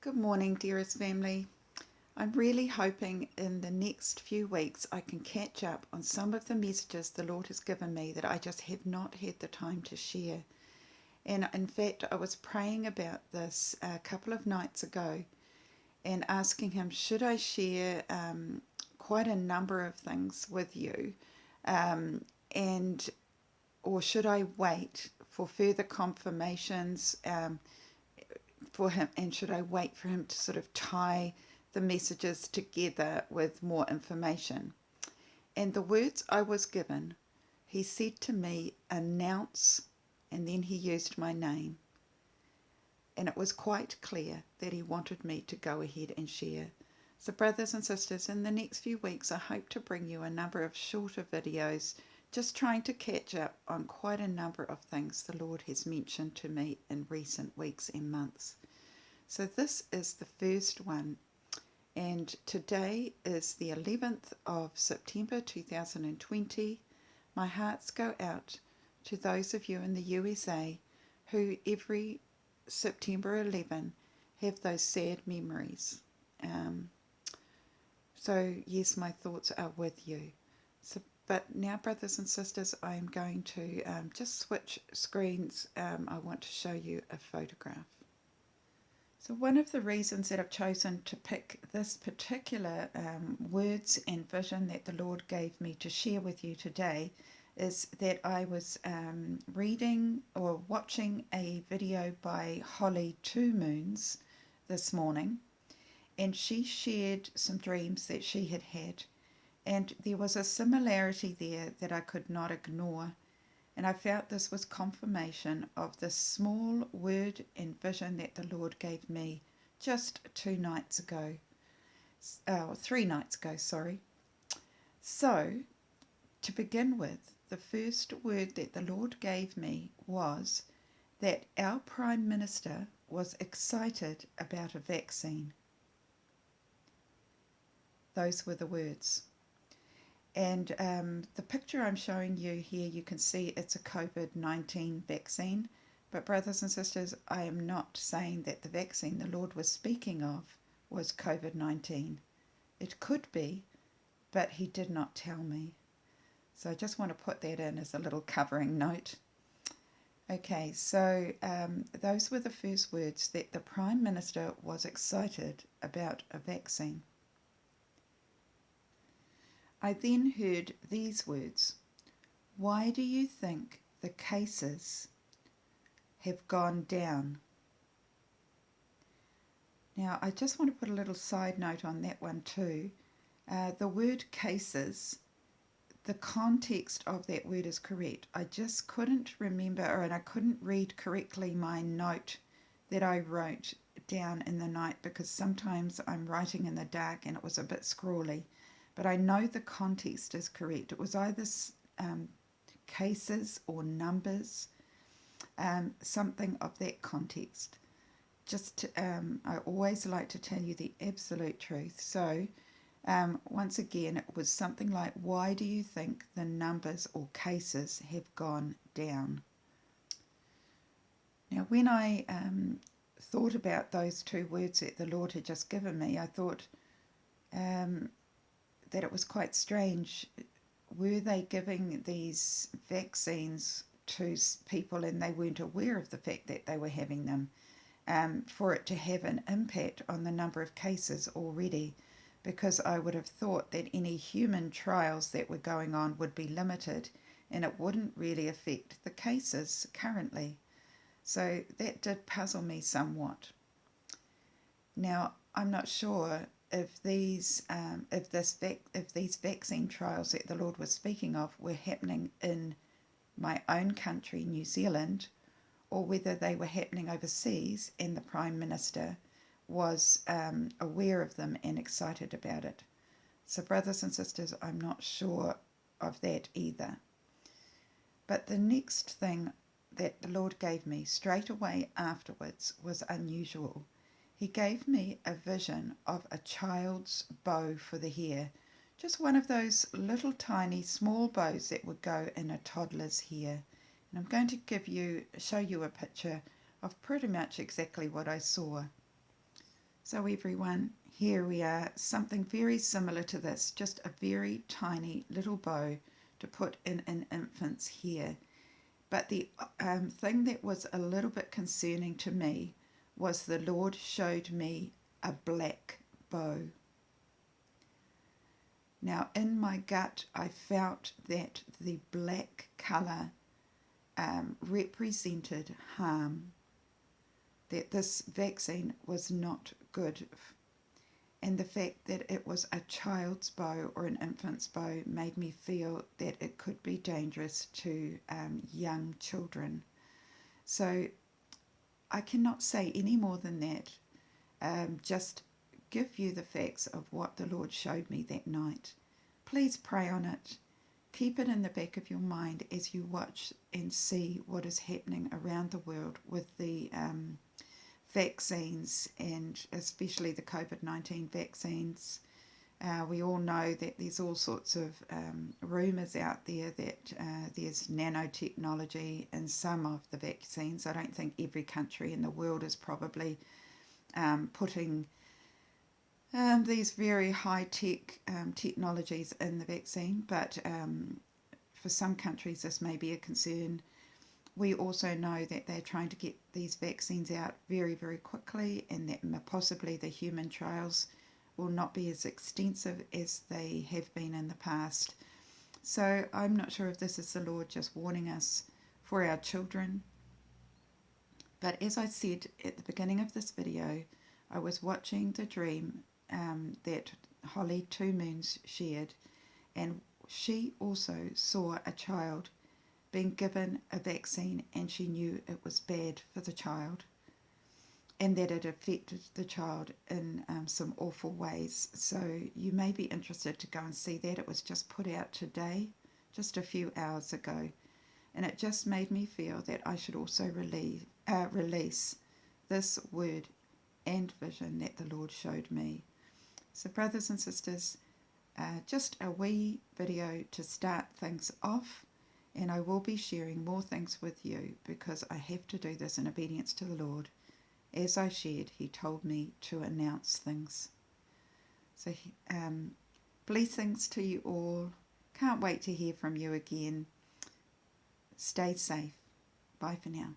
Good morning, dearest family. I'm really hoping in the next few weeks I can catch up on some of the messages the Lord has given me that I just have not had the time to share. And in fact, I was praying about this a couple of nights ago and asking Him, should I share quite a number of things with you? And or should I wait for further confirmations for him, and should I wait for him to sort of tie the messages together with more information? And the words I was given, he said to me, announce, and then he used my name. And it was quite clear that he wanted me to go ahead and share. So, brothers and sisters, in the next few weeks, I hope to bring you a number of shorter videos just trying to catch up on quite a number of things the Lord has mentioned to me in recent weeks and months. So this is the first one, and today is the 11th of September 2020. My hearts go out to those of you in the USA who every September 11 have those sad memories. So yes, my thoughts are with you. But now, brothers and sisters, I am going to just switch screens. I want to show you a photograph. So one of the reasons that I've chosen to pick this particular words and vision that the Lord gave me to share with you today is that I was reading or watching a video by Holly Two Moons this morning, and she shared some dreams that she had had, and there was a similarity there that I could not ignore. And I felt this was confirmation of the small word and vision that the Lord gave me just 3 nights ago, sorry. So, to begin with, the first word that the Lord gave me was that our Prime Minister was excited about a vaccine. Those were the words. And the picture I'm showing you here, you can see it's a COVID-19 vaccine. But brothers and sisters, I am not saying that the vaccine the Lord was speaking of was COVID-19. It could be, but he did not tell me. So I just want to put that in as a little covering note. Okay, so those were the first words, that the Prime Minister was excited about a vaccine. I then heard these words: why do you think the cases have gone down? Now, I just want to put a little side note on that one too. The word cases, the context of that word is correct. I just couldn't remember, and I couldn't read correctly my note that I wrote down in the night, because sometimes I'm writing in the dark and it was a bit scrawly. But I know the context is correct. It was either cases or numbers, something of that context. I always like to tell you the absolute truth. So once again, it was something like, why do you think the numbers or cases have gone down? Now, when I thought about those two words that the Lord had just given me, I thought that it was quite strange. Were they giving these vaccines to people and they weren't aware of the fact that they were having them, for it to have an impact on the number of cases already? Because I would have thought that any human trials that were going on would be limited and it wouldn't really affect the cases currently. So that did puzzle me somewhat. Now, I'm not sure if these vaccine trials that the Lord was speaking of were happening in my own country, New Zealand, or whether they were happening overseas and the Prime Minister was aware of them and excited about it. So, brothers and sisters, I'm not sure of that either. But the next thing that the Lord gave me straight away afterwards was unusual. He gave me a vision of a child's bow for the hair, just one of those little tiny small bows that would go in a toddler's hair. And I'm going to show you a picture of pretty much exactly what I saw. So everyone, here we are, something very similar to this, just a very tiny little bow to put in an infant's hair. But the thing that was a little bit concerning to me was the Lord showed me a black bow. Now in my gut I felt that the black colour represented harm, that this vaccine was not good, and the fact that it was a child's bow or an infant's bow made me feel that it could be dangerous to young children. So I cannot say any more than that. Just give you the facts of what the Lord showed me that night. Please pray on it. Keep it in the back of your mind as you watch and see what is happening around the world with the vaccines, and especially the COVID-19 vaccines. We all know that there's all sorts of rumours out there that there's nanotechnology in some of the vaccines. I don't think every country in the world is probably putting these very high-tech technologies in the vaccine, but for some countries this may be a concern. We also know that they're trying to get these vaccines out very, very quickly, and that possibly the human trials will not be as extensive as they have been in the past. So I'm not sure if this is the Lord just warning us for our children. But as I said at the beginning of this video, I was watching the dream that Holly Two Moons shared, and she also saw a child being given a vaccine, and she knew it was bad for the child and that it affected the child in some awful ways. So you may be interested to go and see that. It was just put out today, just a few hours ago, and it just made me feel that I should also release this word and vision that the Lord showed me. So brothers and sisters, just a wee video to start things off, and I will be sharing more things with you because I have to do this in obedience to the Lord. As I shared, He told me to announce things. So blessings to you all. Can't wait to hear from you again. Stay safe. Bye for now.